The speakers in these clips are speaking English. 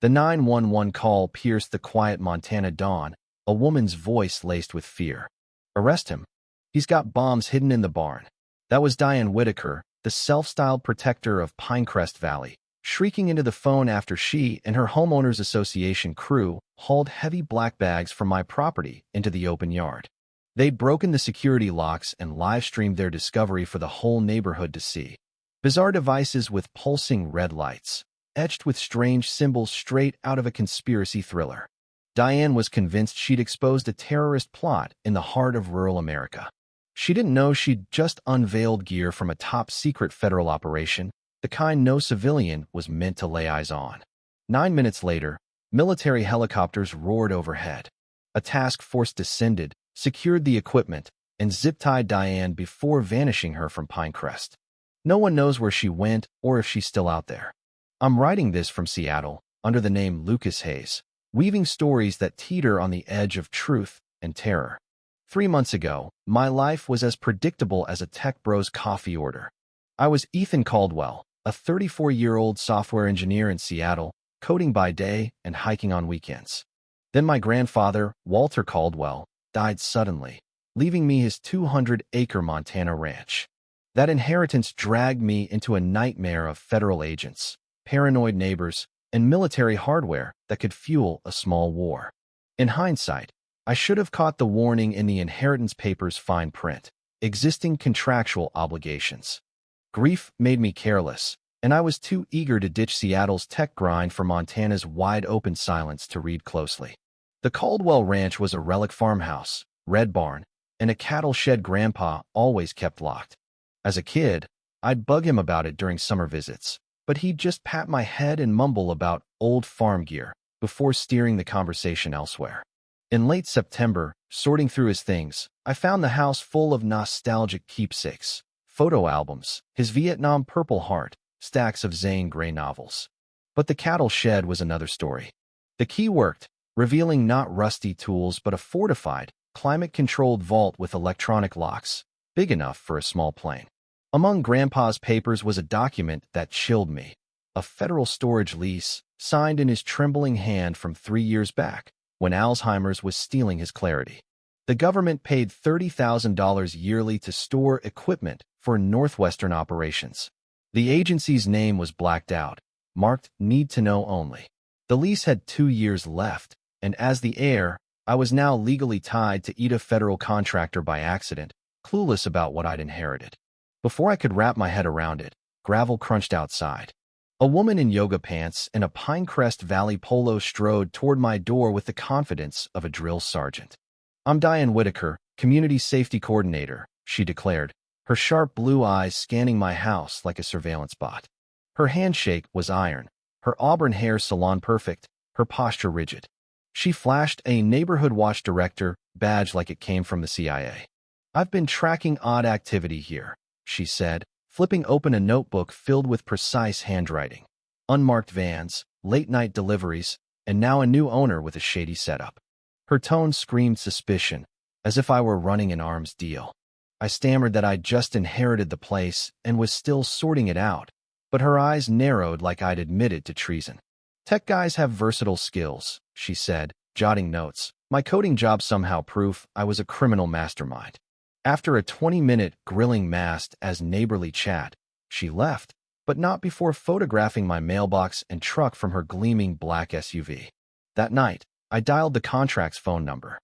The 911 call pierced the quiet Montana dawn, a woman's voice laced with fear. "Arrest him. He's got bombs hidden in the barn." That was Diane Whitaker, the self-styled protector of Pinecrest Valley, shrieking into the phone after she and her homeowners association crew hauled heavy black bags from my property into the open yard. They'd broken the security locks and live-streamed their discovery for the whole neighborhood to see. Bizarre devices with pulsing red lights, etched with strange symbols straight out of a conspiracy thriller. Diane was convinced she'd exposed a terrorist plot in the heart of rural America. She didn't know she'd just unveiled gear from a top-secret federal operation, the kind no civilian was meant to lay eyes on. 9 minutes later, military helicopters roared overhead. A task force descended, secured the equipment, and zip-tied Diane before vanishing her from Pinecrest. No one knows where she went or if she's still out there. I'm writing this from Seattle, under the name Lucas Hayes, weaving stories that teeter on the edge of truth and terror. 3 months ago, my life was as predictable as a Tech Bros coffee order. I was Ethan Caldwell, a 34-year-old software engineer in Seattle, coding by day and hiking on weekends. Then my grandfather, Walter Caldwell, died suddenly, leaving me his 200-acre Montana ranch. That inheritance dragged me into a nightmare of federal agents, paranoid neighbors, and military hardware that could fuel a small war. In hindsight, I should have caught the warning in the inheritance papers' fine print: existing contractual obligations. Grief made me careless, and I was too eager to ditch Seattle's tech grind for Montana's wide-open silence to read closely. The Caldwell Ranch was a relic farmhouse, red barn, and a cattle shed Grandpa always kept locked. As a kid, I'd bug him about it during summer visits, but he'd just pat my head and mumble about old farm gear before steering the conversation elsewhere. In late September, sorting through his things, I found the house full of nostalgic keepsakes, photo albums, his Vietnam Purple Heart, stacks of Zane Grey novels. But the cattle shed was another story. The key worked, revealing not rusty tools but a fortified, climate-controlled vault with electronic locks, big enough for a small plane. Among Grandpa's papers was a document that chilled me, a federal storage lease signed in his trembling hand from 3 years back, when Alzheimer's was stealing his clarity. The government paid $30,000 yearly to store equipment for Northwestern operations. The agency's name was blacked out, marked "Need to Know Only." The lease had 2 years left, and as the heir, I was now legally tied to eat a federal contractor by accident, clueless about what I'd inherited. Before I could wrap my head around it, gravel crunched outside. A woman in yoga pants and a Pinecrest Valley polo strode toward my door with the confidence of a drill sergeant. "I'm Diane Whitaker, Community Safety Coordinator," she declared, her sharp blue eyes scanning my house like a surveillance bot. Her handshake was iron, her auburn hair salon-perfect, her posture rigid. She flashed a Neighborhood Watch Director badge like it came from the CIA. "I've been tracking odd activity here," she said, flipping open a notebook filled with precise handwriting. Unmarked vans, late-night deliveries, and now a new owner with a shady setup. Her tone screamed suspicion, as if I were running an arms deal. I stammered that I'd just inherited the place and was still sorting it out, but her eyes narrowed like I'd admitted to treason. "Tech guys have versatile skills," she said, jotting notes. My coding job somehow proof I was a criminal mastermind. After a 20-minute grilling masked as neighborly chat, she left, but not before photographing my mailbox and truck from her gleaming black SUV. That night, I dialed the contract's phone number.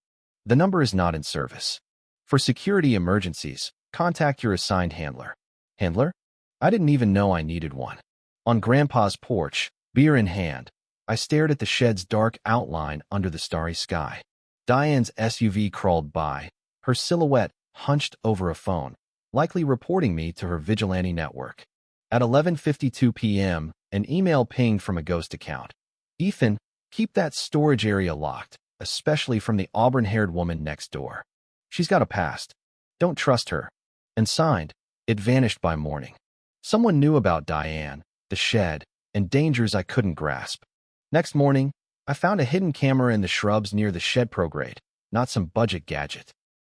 "The number is not in service. For security emergencies, contact your assigned handler." Handler? I didn't even know I needed one. On Grandpa's porch, beer in hand, I stared at the shed's dark outline under the starry sky. Diane's SUV crawled by, her silhouette hunched over a phone, likely reporting me to her vigilante network. At 11:52 p.m., an email pinged from a ghost account. "Ethan, keep that storage area locked, especially from the auburn-haired woman next door. She's got a past. Don't trust her." And signed, it vanished by morning. Someone knew about Diane, the shed, and dangers I couldn't grasp. Next morning, I found a hidden camera in the shrubs near the shed prograde, not some budget gadget.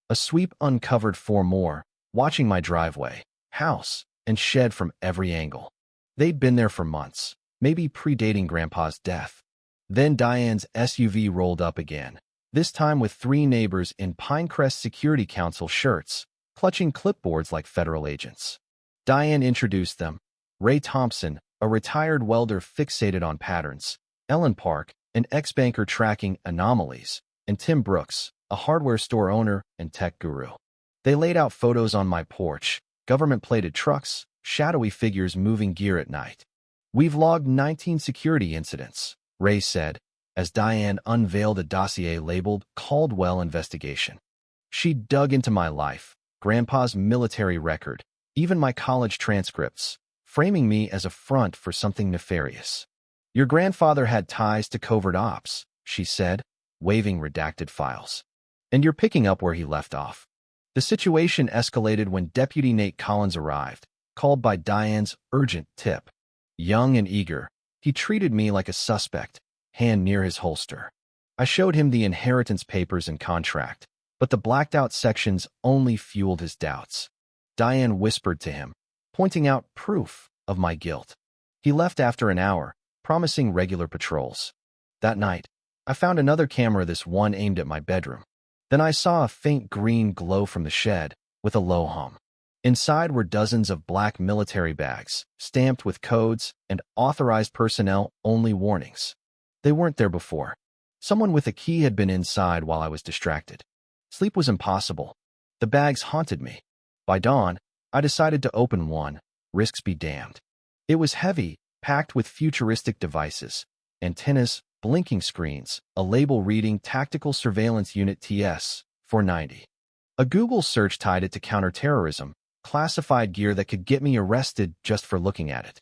A sweep uncovered 4 more, watching my driveway, house, and shed from every angle. They'd been there for months, maybe predating Grandpa's death. Then Diane's SUV rolled up again, this time with 3 neighbors in Pinecrest Security Council shirts, clutching clipboards like federal agents. Diane introduced them: Ray Thompson, a retired welder fixated on patterns; Ellen Park, an ex-banker tracking anomalies; and Tim Brooks, a hardware store owner and tech guru. They laid out photos on my porch: government-plated trucks, shadowy figures moving gear at night. "We've logged 19 security incidents," Ray said, as Diane unveiled a dossier labeled Caldwell Investigation. She dug into my life, Grandpa's military record, even my college transcripts, framing me as a front for something nefarious. "Your grandfather had ties to covert ops," she said, waving redacted files. "And you're picking up where he left off." The situation escalated when Deputy Nate Collins arrived, called by Diane's urgent tip. Young and eager, he treated me like a suspect, hand near his holster. I showed him the inheritance papers and contract, but the blacked-out sections only fueled his doubts. Diane whispered to him, pointing out proof of my guilt. He left after an hour, promising regular patrols. That night, I found another camera, this one aimed at my bedroom. Then I saw a faint green glow from the shed, with a low hum. Inside were dozens of black military bags, stamped with codes and authorized personnel-only warnings. They weren't there before. Someone with a key had been inside while I was distracted. Sleep was impossible. The bags haunted me. By dawn, I decided to open one, risks be damned. It was heavy, packed with futuristic devices: antennas, blinking screens, a label reading Tactical Surveillance Unit TS-490. A Google search tied it to counterterrorism, classified gear that could get me arrested just for looking at it.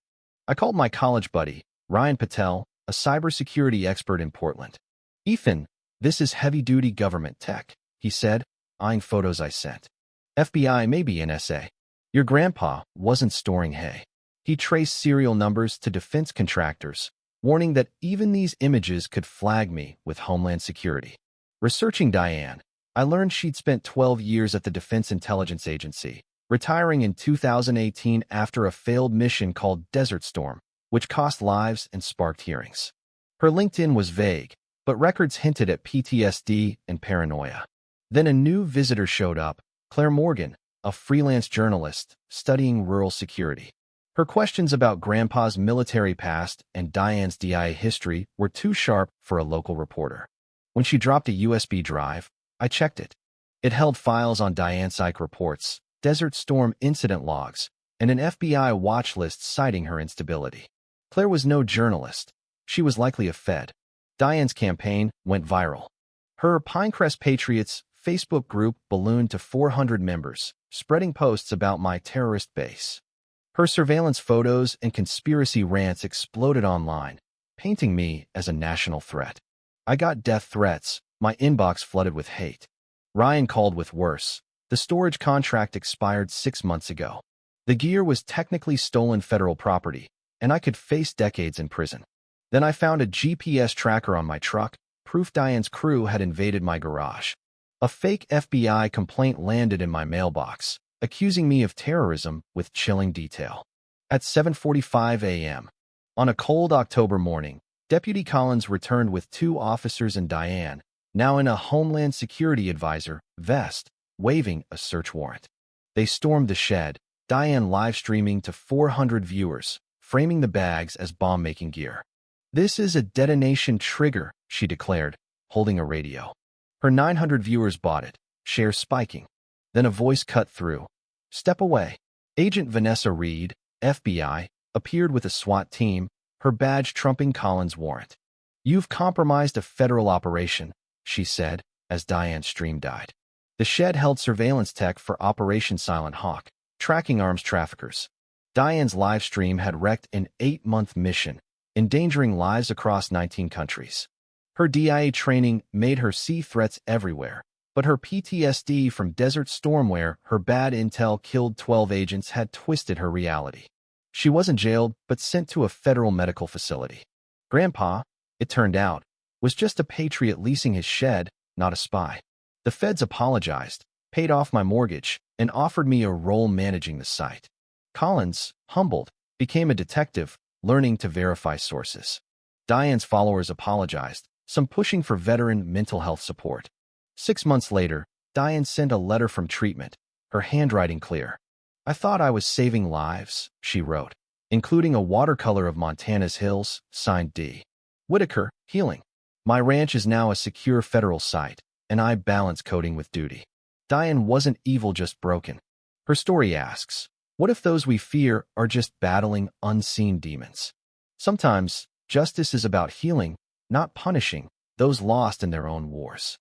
I called my college buddy, Ryan Patel, a cybersecurity expert in Portland. "Ethan, this is heavy-duty government tech," he said, eyeing photos I sent. "FBI, maybe NSA. Your grandpa wasn't storing hay." He traced serial numbers to defense contractors, warning that even these images could flag me with Homeland Security. Researching Diane, I learned she'd spent 12 years at the Defense Intelligence Agency, retiring in 2018 after a failed mission called Desert Storm, which cost lives and sparked hearings. Her LinkedIn was vague, but records hinted at PTSD and paranoia. Then a new visitor showed up: Claire Morgan, a freelance journalist studying rural security. Her questions about Grandpa's military past and Diane's DIA history were too sharp for a local reporter. When she dropped a USB drive, I checked it. It held files on Diane's psych reports, Desert Storm incident logs, and an FBI watch list citing her instability. Claire was no journalist. She was likely a Fed. Diane's campaign went viral. Her Pinecrest Patriots Facebook group ballooned to 400 members, spreading posts about my terrorist base. Her surveillance photos and conspiracy rants exploded online, painting me as a national threat. I got death threats, my inbox flooded with hate. Ryan called with worse: the storage contract expired 6 months ago. The gear was technically stolen federal property, and I could face decades in prison. Then I found a GPS tracker on my truck, proof Diane's crew had invaded my garage. A fake FBI complaint landed in my mailbox, accusing me of terrorism with chilling detail. At 7:45 a.m., on a cold October morning, Deputy Collins returned with 2 officers and Diane, now in a Homeland Security advisor vest, waving a search warrant. They stormed the shed, Diane live-streaming to 400 viewers, framing the bags as bomb-making gear. "This is a detonation trigger," she declared, holding a radio. Her 900 viewers bought it, shares spiking. Then a voice cut through. "Step away." Agent Vanessa Reed, FBI, appeared with a SWAT team, her badge trumping Collins' warrant. "You've compromised a federal operation," she said, as Diane's stream died. The shed held surveillance tech for Operation Silent Hawk, tracking arms traffickers. Diane's live stream had wrecked an 8-month mission, endangering lives across 19 countries. Her DIA training made her see threats everywhere, but her PTSD from Desert Storm, where her bad intel killed 12 agents, had twisted her reality. She wasn't jailed, but sent to a federal medical facility. Grandpa, it turned out, was just a patriot leasing his shed, not a spy. The feds apologized, paid off my mortgage, and offered me a role managing the site. Collins, humbled, became a detective, learning to verify sources. Diane's followers apologized, some pushing for veteran mental health support. 6 months later, Diane sent a letter from treatment, her handwriting clear. "I thought I was saving lives," she wrote, including a watercolor of Montana's hills, signed D. Whitaker, healing. "My ranch is now a secure federal site, and I balance coding with duty." Diane wasn't evil, just broken. Her story asks, what if those we fear are just battling unseen demons? Sometimes, justice is about healing, not punishing those lost in their own wars.